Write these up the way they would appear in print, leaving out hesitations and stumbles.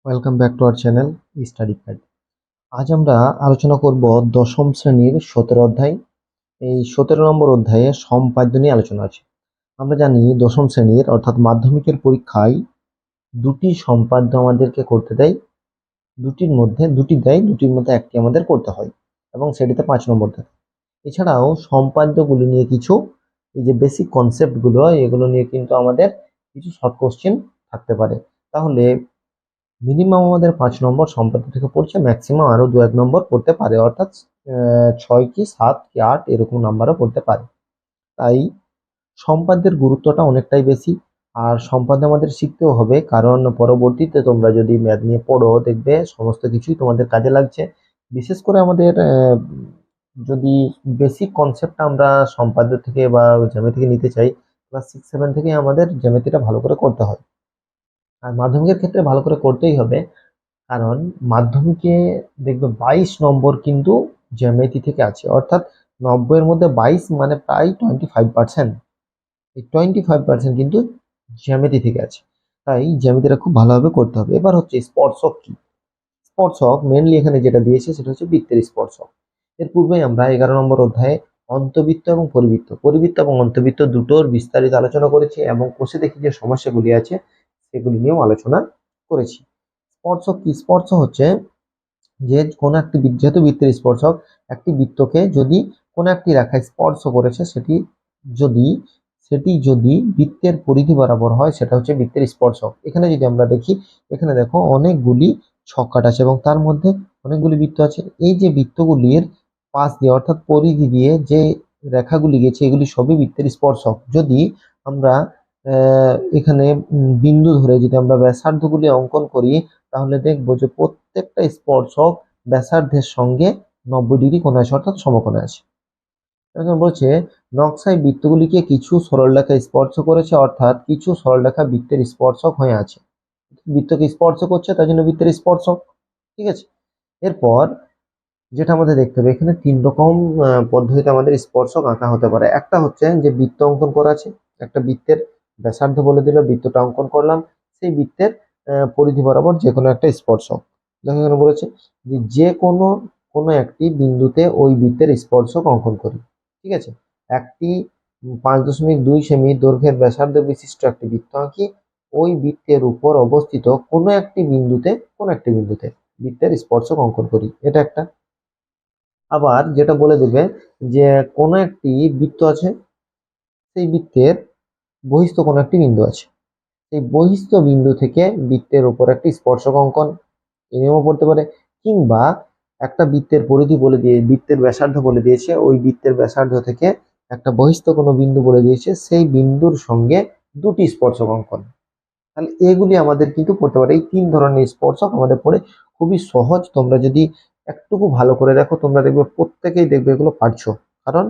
Welcome back to our channel study pad. আজ আমরা আলোচনা করব দশম শ্রেণীর 17 অধ্যায়। এই 17 নম্বর অধ্যায়ে সম্পাদ্য নিয়ে আলোচনা আছে। আমরা জানি দশম শ্রেণীর অর্থাৎ মাধ্যমিকের পরীক্ষায় দুটি সম্পাদ্য আমাদেরকে করতে দেয়। দুটি দেয়, দুটির মধ্যে একটি আমাদের করতে হয় এবং সেটিতে 5 নম্বর থাকে। এছাড়াও সম্পাদ্যগুলি নিয়ে কিছু এই যে বেসিক কনসেপ্টগুলো এগুলো নিয়ে কিন্তু আমাদের কিছু শর্ট কোশ্চেন থাকতে পারে। তাহলে মিনিমাম আমাদের 5 নম্বর সম্পাদ্য থেকে পড়ছে, ম্যাক্সিমাম আরো 2-1 নম্বর পড়তে পারে, অর্থাৎ 6 কি 7 কি 8 এরকম নাম্বারও পড়তে পারে। তাই সম্পাদ্যের গুরুত্বটা অনেকটাই বেশি। আর সম্পাদ্য আমাদের শিখতেও হবে, কারণ পরবর্তীতে তোমরা যদি ম্যাথ নিয়ে পড়ো দেখবে সমস্ত কিছুই তোমাদের কাজে লাগছে। বিশেষ করে আমাদের যদি বেসিক কনসেপ্টটা আমরা সম্পাদ্য থেকে বা জ্যামিতি থেকে নিতে চাই, ক্লাস 6-7 থেকে আমাদের জ্যামিতিটা ভালো করে করতে হয়। আর মাধ্যমিকের ক্ষেত্রে ভালো করে করতেই হবে, কারণ মাধ্যমিকে দেখবে 22 নম্বর কিন্তু জ্যামিতি থেকে আছে, অর্থাৎ 90 এর মধ্যে 22 মানে প্রায় 25%। এই 25% কিন্তু জ্যামিতি থেকে আছে। তাই জ্যামিতিটা খুব ভালোভাবে করতে হবে। এবার হচ্ছে স্পর্শক কি। স্পর্শক মেনলি এখানে যেটা দিয়েছে সেটা হচ্ছে বৃত্তের স্পর্শক। এর পূর্বে আমরা 11 নম্বর অধ্যায়ে অন্তবৃত্ত এবং পরিবৃত্ত পরিবৃত্ত এবং অন্তবৃত্ত দুটোর বিস্তারিত আলোচনা করেছি এবং কোষে দেখি যে সমস্যাগুলি আছে সেগুলি নিয়েও আলোচনা করেছি। স্পর্শক কি? স্পর্শ হচ্ছে যে কোনো একটি যেহেতু বৃত্তের স্পর্শক, একটি বৃত্তকে যদি কোনো একটি রেখায় স্পর্শ করেছে যদি সেটি বৃত্তের পরিধি বরাবর হয় সেটা হচ্ছে বৃত্তের স্পর্শক। এখানে যদি আমরা দেখি, এখানে দেখো অনেকগুলি ছক্কাট আছে এবং তার মধ্যে অনেকগুলি বৃত্ত আছে। এই যে বৃত্তগুলির পাশ দিয়ে অর্থাৎ পরিধি দিয়ে যে রেখাগুলি গেছে এগুলি সবই বৃত্তের স্পর্শক। যদি আমরা এখানে বিন্দু ধরে যদি আমরা ব্যাসার্ধগুলি অঙ্কন করি, তাহলে দেখবো যে প্রত্যেকটা স্পর্শক ব্যাসার্ধের সঙ্গে 90 ডিগ্রি কোণে আছে, অর্থাৎ সমকোণে আছে। এখন বলছে নকশায় বৃত্তগুলিকে কিছু সরলরেখা স্পর্শ করেছে, অর্থাৎ কিছু সরলরেখা বৃত্তের স্পর্শক হয়ে আছে। বৃত্তকে স্পর্শ করছে তাই জন্য বৃত্তের স্পর্শক। ঠিক আছে, এরপর যেটা আমাদের দেখতে হবে, এখানে 3 রকম পদ্ধতিতে আমাদের স্পর্শক আঁকা হতে পারে। একটা হচ্ছে যে বৃত্ত অঙ্কন করা আছে, একটা বৃত্তের ব্যাসার্ধ বলে দিল, বৃত্তটা অঙ্কন করলাম, সেই বৃত্তের পরিধি বরাবর যে কোনো একটা স্পর্শক। দেখো এখানে বলেছে যে যে কোনো কোনো একটি বিন্দুতে ওই বৃত্তের স্পর্শক অঙ্কন করি। ঠিক আছে, একটি 5.2 সেমি দৈর্ঘ্যের ব্যাসার্ধ বিশিষ্ট একটি বৃত্ত আঁকি, ওই বৃত্তের উপর অবস্থিত কোনো একটি বিন্দুতে বৃত্তের স্পর্শক অঙ্কন করি। এটা একটা। আবার যেটা বলে দেবে যে কোনো একটি বৃত্ত আছে, সেই বৃত্তের বহিস্থ কোনো একটি বিন্দু আছে, সেই বহিস্থ বিন্দু থেকে বৃত্তের উপর একটি স্পর্শক অঙ্কন, এই নিয়মও পড়তে পারে। কিংবা একটা বৃত্তের পরিধি বলে দিয়ে বৃত্তের ব্যাসার্ধ বলে দিয়েছে, ওই বৃত্তের ব্যাসার্ধ থেকে একটা বহিস্থ কোনো বিন্দু বলে দিয়েছে, সেই বিন্দুর সঙ্গে দুটি স্পর্শক অঙ্কন। তাহলে এগুলি আমাদের কিন্তু পড়তে পারে। এই 3 ধরনের স্পর্শক আমাদের পড়ে খুবই সহজ। তোমরা যদি একটুকু ভালো করে দেখো তোমরা দেখবে প্রত্যেকেই দেখবে এগুলো পারছো। কারণ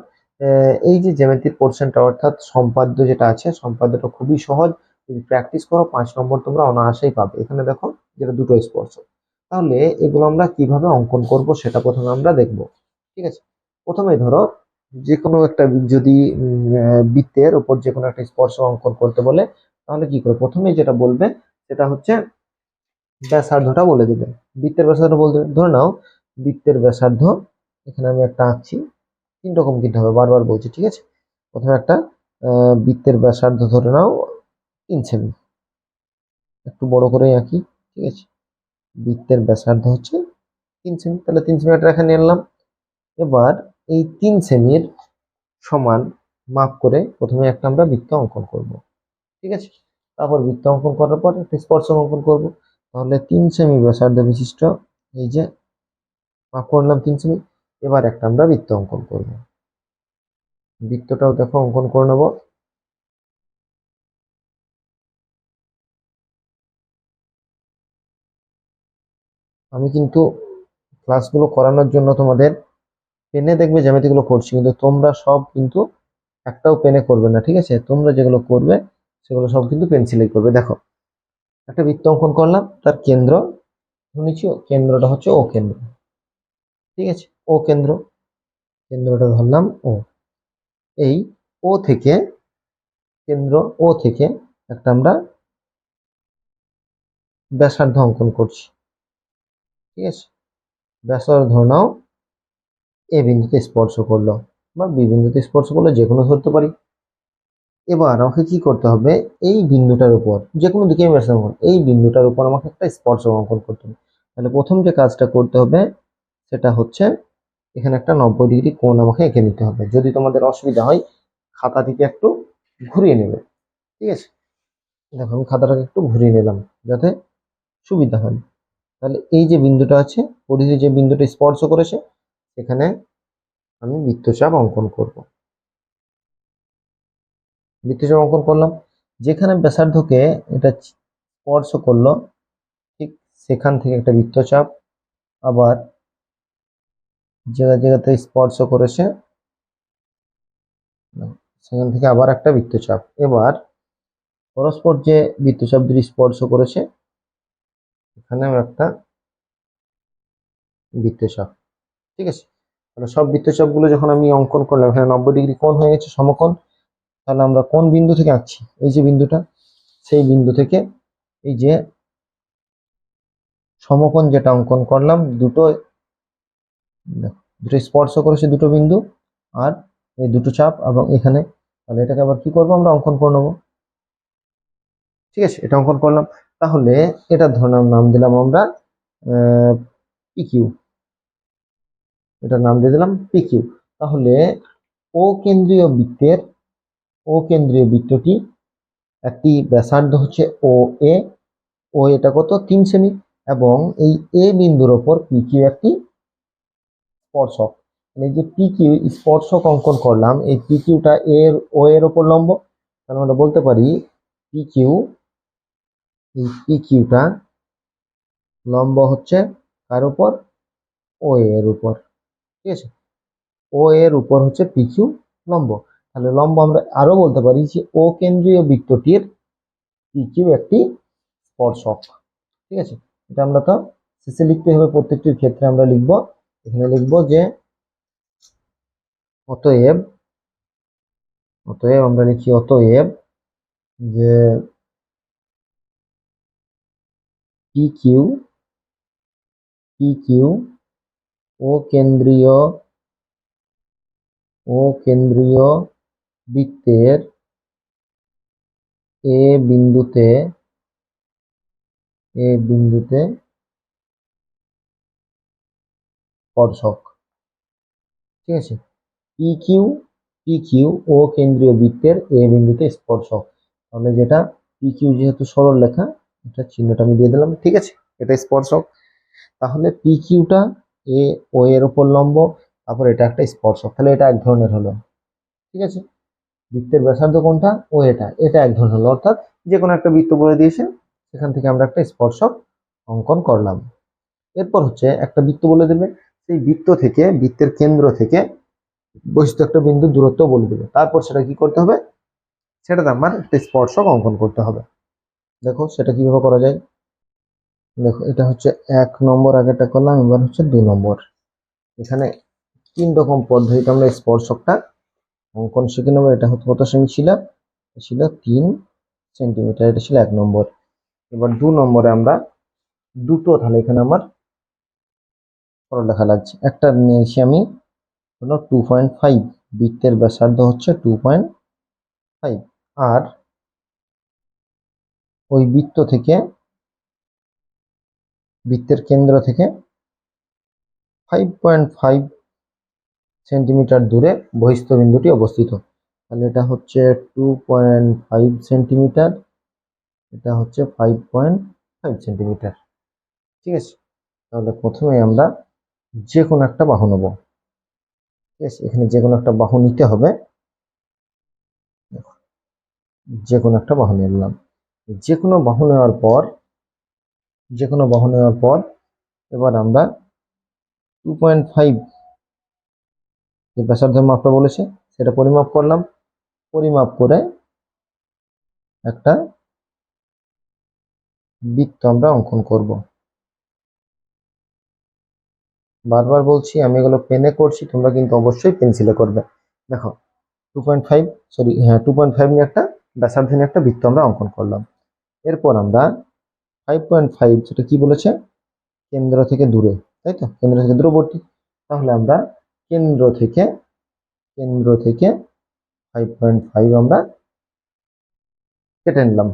এই যে জ্যামিতির পোর্শনটা অর্থাৎ সম্পাদ্য যেটা আছে, সম্পাদ্যটা খুবই সহজ। যদি প্র্যাকটিস করো 5 নম্বর তোমরা অনায়াসেই পাবে। এখানে দেখো যেটা দুটো স্পর্শক। তাহলে এগুলো আমরা কিভাবে অঙ্কন করব সেটা প্রথমে আমরা দেখব। ঠিক আছে, প্রথমে ধরো যে কোনো একটা যদি বৃত্তের উপর যে কোনো একটা স্পর্শ অঙ্কন করতে বলে, তাহলে কি করে প্রথমে যেটা বলবে সেটা হচ্ছে ব্যাসার্ধটা বলে দিবে। বৃত্তের ব্যাসার্ধ বলতে ধরে নাও বৃত্তের ব্যাসার্ধ, এখানে আমি একটা আঁকছি। 3 রকম কিন্তু হবে, বারবার বলছি। ঠিক আছে, প্রথমে একটা বৃত্তের ব্যাসার্ধ ধরে নাও 3 সেমি, একটু বড় করে আঁকি। ঠিক আছে, বৃত্তের ব্যাসার্ধ হচ্ছে 3 সেমি, তাহলে 3 সেমি একটা রেখা নিয়ে নিলাম। এবার এই 3 সেমির সমান মাপ করে প্রথমে একটা আমরা বৃত্ত অঙ্কন করব। ঠিক আছে, তারপর বৃত্ত অঙ্কন করার পর একটা স্পর্শক অঙ্কন করব। তাহলে 3 সেমি ব্যাসার্ধ বিশিষ্ট এই যে মাপ করলাম 3 সেমি। এবার একটা আমরা বৃত্ত অঙ্কন করব। বৃত্তটাও দেখো অঙ্কন করে নেব। আমি কিন্তু ক্লাসগুলো করানোর জন্য তোমাদের পেনে দেখবে জ্যামিতিগুলো করছি, কিন্তু তোমরা সব কিন্তু একটাও পেনে করবে না। ঠিক আছে, তোমরা যেগুলো করবে সেগুলো সব কিন্তু পেন্সিলেই করবে। দেখো একটা বৃত্ত অঙ্কন করলাম, তার কেন্দ্র নিচ্ছি, কেন্দ্রটা হচ্ছে ও কেন্দ্র। ঠিক আছে, ও কেন্দ্র, কেন্দ্রটা ধরলাম ও। এই ও থেকে কেন্দ্র ও থেকে একটা আমরা ব্যাসার্ধ অঙ্কন করছি, ঠিক আছে। ব্যাসার্ধ ধরে নাও এ বিন্দুতে স্পর্শ করলো বা বি বিন্দুতে স্পর্শ করলো, যে কোনো ধরতে পারি। এবার আমাকে কি করতে হবে, এই বিন্দুটার উপর, যে কোনো দিকে আমি ব্যাসার্ধ এই বিন্দুটার উপর আমাকে একটা স্পর্শক অঙ্কন করতে হবে। তাহলে প্রথম যে কাজটা করতে হবে সেটা হচ্ছে এখানে একটা 90 ডিগ্রি কোণ আমাকে এঁকে নিতে হবে। যদি তোমাদের অসুবিধা হয় খাতাটিকে একটু ঘুরিয়ে নেবে, ঠিক আছে। দেখো আমি খাতাটাকে একটু ঘুরিয়ে নিলাম যাতে সুবিধা হয়। তাহলে এই যে বিন্দুটা আছে, পরিধি যে বিন্দুটা স্পর্শ করেছে, এখানে আমি বৃত্তচাপ অঙ্কন করব। বৃত্তচাপ অঙ্কন করলাম, যেখানে ব্যাসার্ধকে এটা স্পর্শ করলো ঠিক সেখান থেকে একটা বৃত্তচাপ, আবার জায়গাতে স্পর্শ করেছে সেখান থেকে আবার একটা বৃত্তচাপ। এবার পরস্পর যে বৃত্তচাপ দুটি স্পর্শ করেছে এখানেও একটা বৃত্তচাপ, ঠিক আছে। তাহলে সব বৃত্তচাপগুলো যখন আমি অঙ্কন করলাম, এখানে 90 ডিগ্রি কোণ হয়ে গেছে, সমকোণ। তাহলে আমরা কোন বিন্দু থেকে আঁকছি, এই যে বিন্দুটা, সেই বিন্দু থেকে এই যে সমকোণ যেটা অঙ্কন করলাম, দুটো স্পর্শ করেছে দুটো বিন্দু আর এই দুটো চাপ এবং এখানে, তাহলে এটাকে আবার কি করবো, আমরা অঙ্কন করে নেবো, ঠিক আছে। এটা অঙ্কন করলাম। তাহলে এটা ধরনের নাম দিলাম আমরা পিকিউ, এটার নাম দিয়ে দিলাম পিকিউ। তাহলে ও কেন্দ্রীয় বৃত্তটি একটি ব্যাসার্ধ হচ্ছে ও এটা কত 3 সেমি, এবং এই এ বিন্দুর ওপর পিকিউ একটি স্পর্শক। এই যে পিকিউ স্পর্শক অঙ্কন করলাম, এই পিকিউটা এর ওপর লম্ব। তাহলে আমরা বলতে পারি পিকিউটা লম্ব হচ্ছে কার উপর, ও এর উপর, ঠিক আছে। ও এর উপর হচ্ছে পিকিউ লম্ব। তাহলে লম্ব আমরা আরো বলতে পারি যে ও কেন্দ্রীয় বৃত্তটির পিকিউ একটি স্পর্শক, ঠিক আছে। এটা আমরা তো শেষে লিখতে হবে, প্রত্যেকটির ক্ষেত্রে আমরা লিখবো, এখানে লিখবো যে অতএব আমরা লিখি অতএব যে পিকিউ ও কেন্দ্রীয় বৃত্তের এ বিন্দুতে স্পর্শক, ঠিক আছে। পিকিউ ও কেন্দ্রীয় বৃত্তের এ বিন্দুতে স্পর্শক। তাহলে যেটা পিকিউ যেহেতু সরল লেখা, এটা চিহ্নটা আমি দিয়ে দিলাম, ঠিক আছে। এটা স্পর্শক। তাহলে পিকিউটা ও এর উপর লম্ব, তারপর এটা একটা স্পর্শক, তাহলে এটা এক ধরনের হলো, ঠিক আছে। বৃত্তের ব্যাসার্ধ কোনটা, ও এটা এক ধরনের হলো, অর্থাৎ যে কোনো একটা বৃত্ত বলে দিয়েছে, সেখান থেকে আমরা একটা স্পর্শক অঙ্কন করলাম। এরপর হচ্ছে একটা বৃত্ত বলে দেবে, সেই বৃত্তের কেন্দ্র থেকে বহিস্থ একটা বিন্দু দূরত্ব বলে দেবে, তারপর সেটা কি করতে হবে, সেটাতে আমার একটা স্পর্শক অঙ্কন করতে হবে। দেখো সেটা কিভাবে করা যায়। দেখো এটা হচ্ছে 1 নম্বর, আগেটা করলাম, এবার হচ্ছে 2 নম্বর। এখানে 3 রকম পদ্ধতিতে আমরা স্পর্শকটা অঙ্কন শিখে নেবো। এটা হচ্ছে কত সেমি ছিল, 3 সেন্টিমিটার, এটা ছিল 1 নম্বর। এবার 2 নম্বরে আমরা দুটো, তাহলে এখানে আমার পড়ালেখা লাগছে, একটা নিয়েছি আমি হলো 2.5, বৃত্তের ব্যাসার্ধ হচ্ছে 2.5, আর ওই বৃত্তের কেন্দ্র থেকে 5.5 সেন্টিমিটার দূরে বহিস্থ বিন্দুটি অবস্থিত। তাহলে এটা হচ্ছে 2.5 সেন্টিমিটার, এটা হচ্ছে 5.5 সেন্টিমিটার, ঠিক আছে। তাহলে প্রথমে আমরা যে কোনো একটা বাহু নেব, ঠিক আছে। এখানে যে কোনো একটা বাহু নিতে হবে, যে কোনো একটা বাহু নিলাম। যে কোনো বাহু নেওয়ার পর এবার আমরা 2.5 যে ব্যাসার্ধের মাপটা বলেছে সেটা পরিমাপ করলাম, পরিমাপ করে একটা বৃত্ত আমরা অঙ্কন করব। বারবার বলছি আমি এগুলো পেনে করছি, তোমরা কিন্তু অবশ্যই পেন্সিলে করবে। দেখো 2.5 নিয়ে একটা ব্যাসার্ধ নিয়ে একটা বৃত্ত আমরা অঙ্কন করলাম। এরপর আমরা 5.5 সেটা কি বলেছে, কেন্দ্র থেকে দূরে, তাই তো, কেন্দ্র থেকে দূরবর্তী। তাহলে আমরা কেন্দ্র থেকে 5.5 আমরা কেটে নিলাম।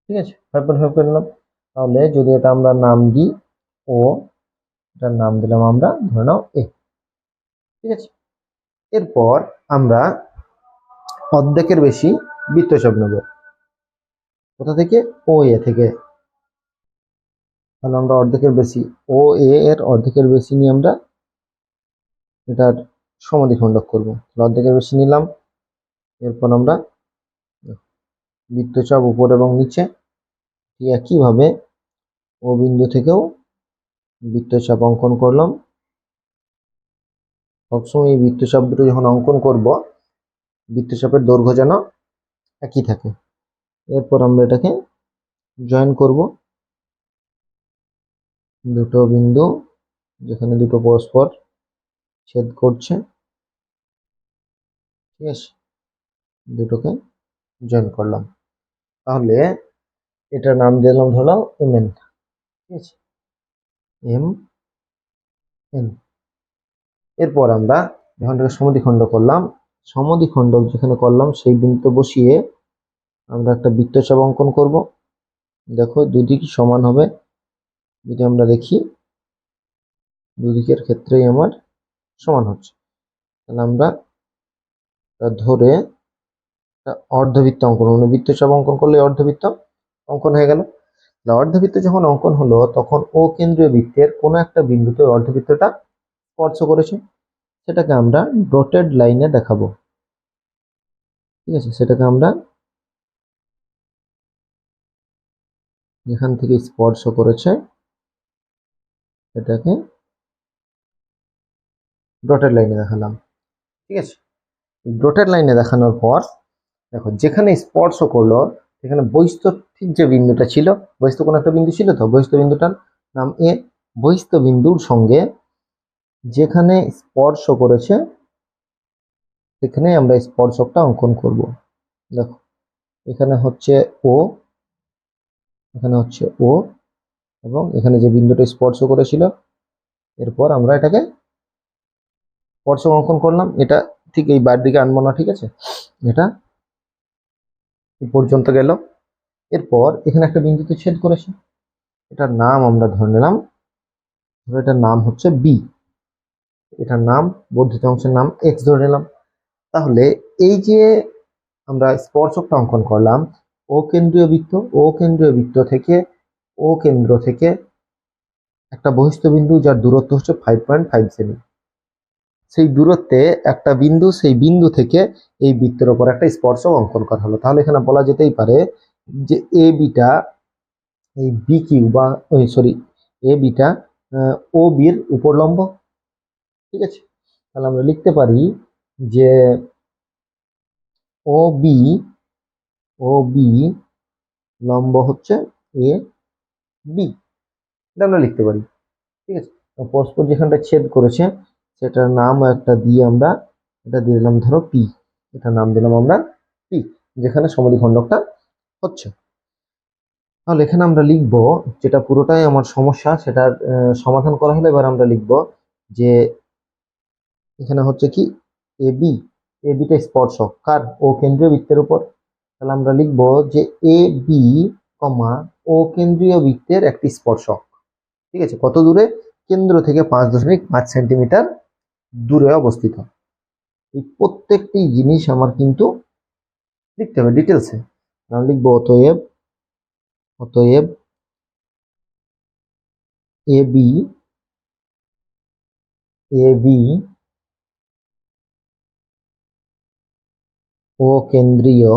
ঠিক আছে, 5.5 কেটে নিলাম। তাহলে যদি এটা আমরা নাম দিই ও, এটার নাম দিলাম আমরা ধরে নাও এ। ঠিক আছে, এরপর আমরা অর্ধেকের বেশি বৃত্তচাপ নেব। কোথা থেকে? ও এ থেকে। তাহলে আমরা অর্ধেকের বেশি, ও এ এর অর্ধেকের বেশি নিয়ে আমরা এটার সমদ্বিখণ্ডক করব। অর্ধেকের বেশি নিলাম। এরপর আমরা বৃত্তচাপ উপর এবং নিচে, ঠিক একইভাবে ও বিন্দু থেকেও বৃত্তচাপ অঙ্কন করলাম। সবসময় এই বৃত্তচাপ দুটো যখন অঙ্কন করব, বৃত্তচাপের দৈর্ঘ্য যেন একই থাকে। এরপর আমরা এটাকে জয়েন করব, দুটো বিন্দু যেখানে দুটো পরস্পর ছেদ করছে। ঠিক আছে, দুটোকে জয়েন করলাম। তাহলে এটার নাম দিলাম ধরলাম এম এন। ঠিক আছে, এম এন। এরপর আমরা যখন এটাকে সমদ্বিখণ্ড করলাম, সমদ্বিখণ্ডক যেখানে করলাম সেই বিন্দুতে বসিয়ে আমরা একটা বৃত্তচাপ অঙ্কন করব। দেখো দুদিকই সমান হবে। যদি আমরা দেখি দুদিকের ক্ষেত্রেই আমার সমান হচ্ছে, তাহলে আমরা ধরে অর্ধবৃত্ত অঙ্কন, মানে বৃত্তচাপ অঙ্কন করলে অর্ধবৃত্ত অঙ্কন হয়ে গেল। অর্ধবৃত্ত যখন অঙ্কন হলো তখন ও কেন্দ্রীয় বৃত্তের কোনো একটা বিন্দুতে অর্ধবৃত্তটা স্পর্শ করেছে, সেটাকে আমরা ডটেড লাইনে দেখাবো। ঠিক আছে, সেটাকে আমরা যেখান থেকে স্পর্শ করেছে সেটাকে ডটেড লাইনে দেখালাম। ঠিক আছে, ডটেড লাইনে দেখানোর পর দেখো যেখানে স্পর্শ করলো সেখানে বহিস্থিক যে বিন্দুটা ছিল, বহিস্থ কোনো একটা বিন্দু ছিল তো, বহিস্থ বিন্দুটার নাম এ। বহিস্থ বিন্দুর সঙ্গে যেখানে স্পর্শ করেছে সেখানে আমরা স্পর্শকটা অঙ্কন করব। দেখো এখানে হচ্ছে ও, এখানে হচ্ছে ও, এবং এখানে যে বিন্দুটা স্পর্শ করেছিল, এরপর আমরা এটাকে স্পর্শক অঙ্কন করলাম। এটা ঠিক এই বাইরের দিকে আনবো না, ঠিক আছে, এটা এই পর্যন্ত গেল। এরপর এখানে একটা বিন্দুতে ছেদ করেছে, এটার নাম আমরা ধরে নিলাম, এটার নাম হচ্ছে বি, এটার নাম বর্ধিত অংশের নাম এক্স ধরে নিলাম। তাহলে এই যে আমরা স্পর্শকটা অঙ্কন করলাম, ও কেন্দ্রীয় বৃত্ত, ও কেন্দ্রীয় বৃত্ত থেকে ও কেন্দ্র থেকে একটা বহিস্থ বিন্দু যার দূরত্ব হচ্ছে 5.5 সেমি, সেই দূরত্বে একটা বিন্দু, সেই বিন্দু থেকে এই বৃত্তের ওপর একটা স্পর্শক অঙ্কন করা হলো। তাহলে এখানে বলা যেতেই পারে যে এ বিটা এই বি কিউ বা এ বিটা ও বির উপর লম্ব। ঠিক আছে, তাহলে আমরা লিখতে পারি যে ও বি লম্ব হচ্ছে এ বি, এটা আমরা লিখতে পারি। ঠিক আছে, পরস্পর যেখানটা ছেদ করেছে সেটার নাম একটা দিয়ে আমরা এটা দিয়ে দিলাম ধরো পি, এটার নাম দিলাম আমরা পি, যেখানে সমদ্বিখণ্ডকটা হচ্ছে। তাহলে এখানে আমরা লিখবো, যেটা পুরোটাই আমার সমস্যা সেটার সমাধান করা হলে এবার আমরা লিখব যে এখানে হচ্ছে কি এ বিটা স্পর্শক কার? ও কেন্দ্রীয় বৃত্তের উপর। তাহলে আমরা লিখব যে এ বি কমা ও কেন্দ্রীয় বৃত্তের একটি স্পর্শক। ঠিক আছে, কত দূরে? কেন্দ্র থেকে 5.5 সেন্টিমিটার দূরে অবস্থিত। এই প্রত্যেকটি জিনিস আমার কিন্তু লিখতে হবে ডিটেলসে। আমরা লিখবো অতএব এ বি ও কেন্দ্রীয়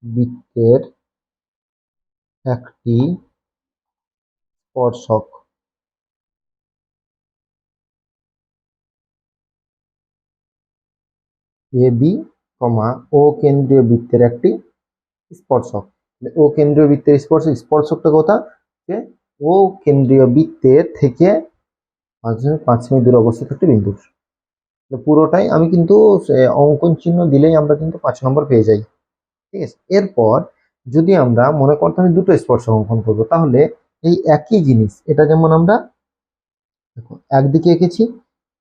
বৃত্তের একটি স্পর্শক। এ বি কমা ও কেন্দ্রীয় বৃত্তের একটি স্পর্শক। ও কেন্দ্রীয় বৃত্তের স্পর্শকটা কোথা? যে ও কেন্দ্রীয় বৃত্তের থেকে 5.5 সেমি দূরে অবস্থিত একটি বিন্দু। পুরোটাই আমি কিন্তু অঙ্কন চিহ্ন দিলেই আমরা কিন্তু 5 নম্বর পেয়ে যাই। ঠিক আছে। এরপর যদি আমরা মনে করতাম আমি দুটো স্পর্শক অঙ্কন করব, তাহলে এই একই জিনিস, এটা যেমন আমরা দেখো একদিকে এঁকেছি,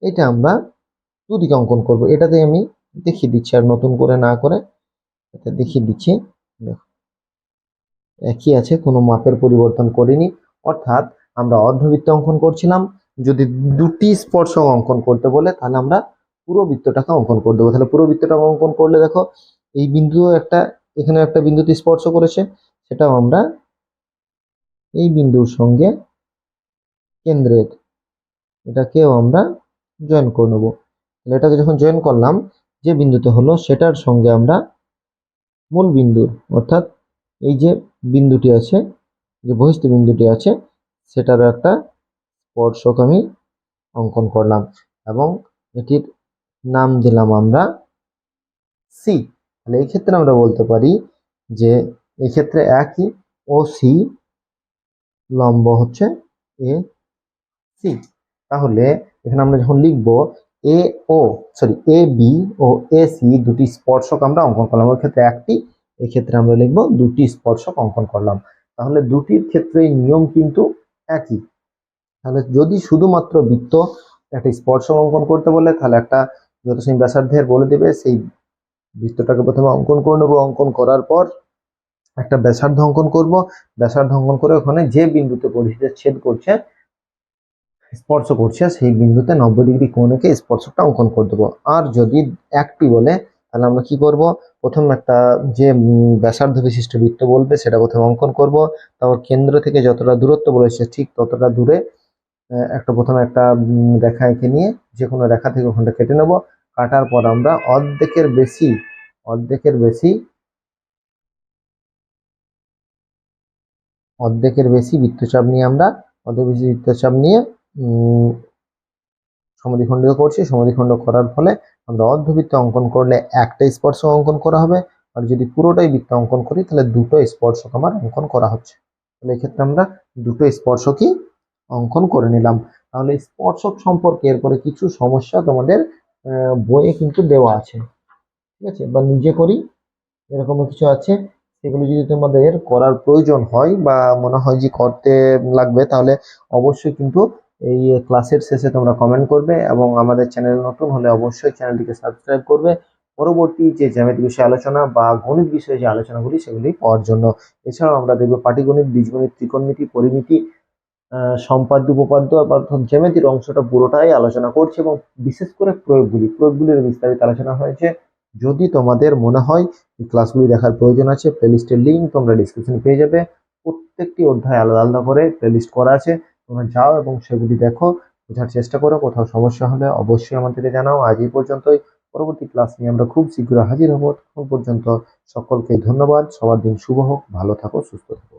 এটা আমরা দুদিকে অঙ্কন করব। এটাতে আমি দেখিয়ে দিচ্ছি, আর নতুন করে না করে এটা দেখিয়ে দিচ্ছি। দেখো একই আছে, কোনো মাপের পরিবর্তন করিনি। অর্থাৎ আমরা অর্ধবৃত্ত অঙ্কন করছিলাম, যদি দুটি স্পর্শক অঙ্কন করতে বলে তাহলে আমরা পুরো বৃত্তটাকে অঙ্কন করে দেবো। তাহলে পুরো বৃত্তটাকে অঙ্কন করলে দেখো এই বিন্দু একটা, এখানে একটা বিন্দুতে স্পর্শ করেছে, সেটাও আমরা এই বিন্দুর সঙ্গে কেন্দ্রের এটাকেও আমরা জয়েন করে নেবো। তাহলে এটাকে যখন জয়েন করলাম, যে বিন্দুতে হলো সেটার সঙ্গে আমরা মূল বিন্দুর, অর্থাৎ এই যে বিন্দুটি আছে, যে বহিস্থ বিন্দুটি আছে, সেটার একটা স্পর্শক আমি অঙ্কন করলাম এবং এটির নাম দিলাম আমরা সি। তাহলে এই ক্ষেত্রে আমরা বলতে পারি যে এই ক্ষেত্রে একই ও সি লম্ব হচ্ছে এ সি। তাহলে এখানে আমরা যখন লিখবো A O sorry A B ও এ সি দুটি স্পর্শক আমরা অঙ্কন করলাম, ওই ক্ষেত্রে একটি, এই ক্ষেত্রে আমরা লিখবো দুটি স্পর্শক অঙ্কন করলাম। তাহলে দুটির ক্ষেত্রে নিয়ম কিন্তু একই। তাহলে যদি শুধুমাত্র বৃত্ত একটা স্পর্শক অঙ্কন করতে বলে, তাহলে একটা যথাসীম ব্যাসার্ধের বলে দেবে, সেই বৃত্তটাকে প্রথমে অঙ্কন করে নেবো। অঙ্কন করার পর একটা ব্যাসার্ধ অঙ্কন করব, ব্যাসার্ধ অঙ্কন করে ওখানে যে বিন্দুতে পরিধিটা ছেদ করছে, স্পর্শ করছে, সেই বিন্দুতে 90 ডিগ্রি কোণ এঁকে স্পর্শকটা অঙ্কন করে দেবো। আর যদি একটি বলে তাহলে আমরা কি করব, প্রথম একটা যে ব্যাসার্ধ বিশিষ্ট বৃত্ত বলবে সেটা প্রথমে অঙ্কন করব, তারপর কেন্দ্র থেকে যতটা দূরত্ব বলেছে ঠিক ততটা দূরে একটা প্রথমে একটা রেখা এঁকে নিয়ে যে কোনো রেখা থেকে ওখানটা কেটে নেব। কাটার পর আমরা অর্ধেকের বেশি বৃত্তচাপ নিয়ে সমদ্বিখণ্ডিত করছি। সমদ্বিখণ্ড করার ফলে আমরা অর্ধবৃত্ত অঙ্কন করলে একটা স্পর্শক অঙ্কন করা হবে, আর যদি পুরোটাই বৃত্ত অঙ্কন করি তাহলে দুটো স্পর্শক আমার অঙ্কন করা হচ্ছে। তাহলে এক্ষেত্রে আমরা দুটো স্পর্শকই অঙ্কন করে নিলাম। তাহলে স্পর্শক সম্পর্কে এরপরে কিছু সমস্যা তোমাদের বইয়ে কিন্তু দেওয়া আছে, ঠিক আছে, বা নিজে করি এরকম কিছু আছে। সেগুলো যদি তোমাদের করার প্রয়োজন হয় বা মনে হয় যে করতে লাগবে, তাহলে অবশ্যই কিন্তু এই ক্লাসের শেষে তোমরা কমেন্ট করবে, এবং আমাদের চ্যানেল নতুন হলে অবশ্যই চ্যানেলটিকে সাবস্ক্রাইব করবে পরবর্তী যে জ্যামিতি বিষয়ে আলোচনা বা গণিত বিষয়ে যে আলোচনাগুলি সেগুলি পাওয়ার জন্য। এছাড়াও আমরা দেখবো পাটিগণিত, বীজগণিত, ত্রিকোণমিতি, পরিমিতি, সম্পাদ্য, উপপাদ্য, অর্থাৎ জ্যামিতির অংশটা পুরোটাই আলোচনা করছি, এবং বিশেষ করে প্রয়োগগুলির বিস্তারিত আলোচনা হয়েছে। যদি তোমাদের মনে হয় এই ক্লাসগুলি দেখার প্রয়োজন আছে, প্লেলিস্টের লিঙ্ক তোমরা ডিসক্রিপশনে পেয়ে যাবে। প্রত্যেকটি অধ্যায় আলাদা আলাদা করে প্লেলিস্ট করা আছে, তোমরা যাও এবং সেগুলি দেখো, বোঝার চেষ্টা করো। কোথাও সমস্যা হলে অবশ্যই আমাদেরকে জানাও। আজ এই পর্যন্তই, পরবর্তী ক্লাস নিয়ে আমরা খুব শীঘ্র হাজির হব। তখন পর্যন্ত সকলকে ধন্যবাদ। সবার দিন শুভ হোক, ভালো থাকো, সুস্থ থাকো।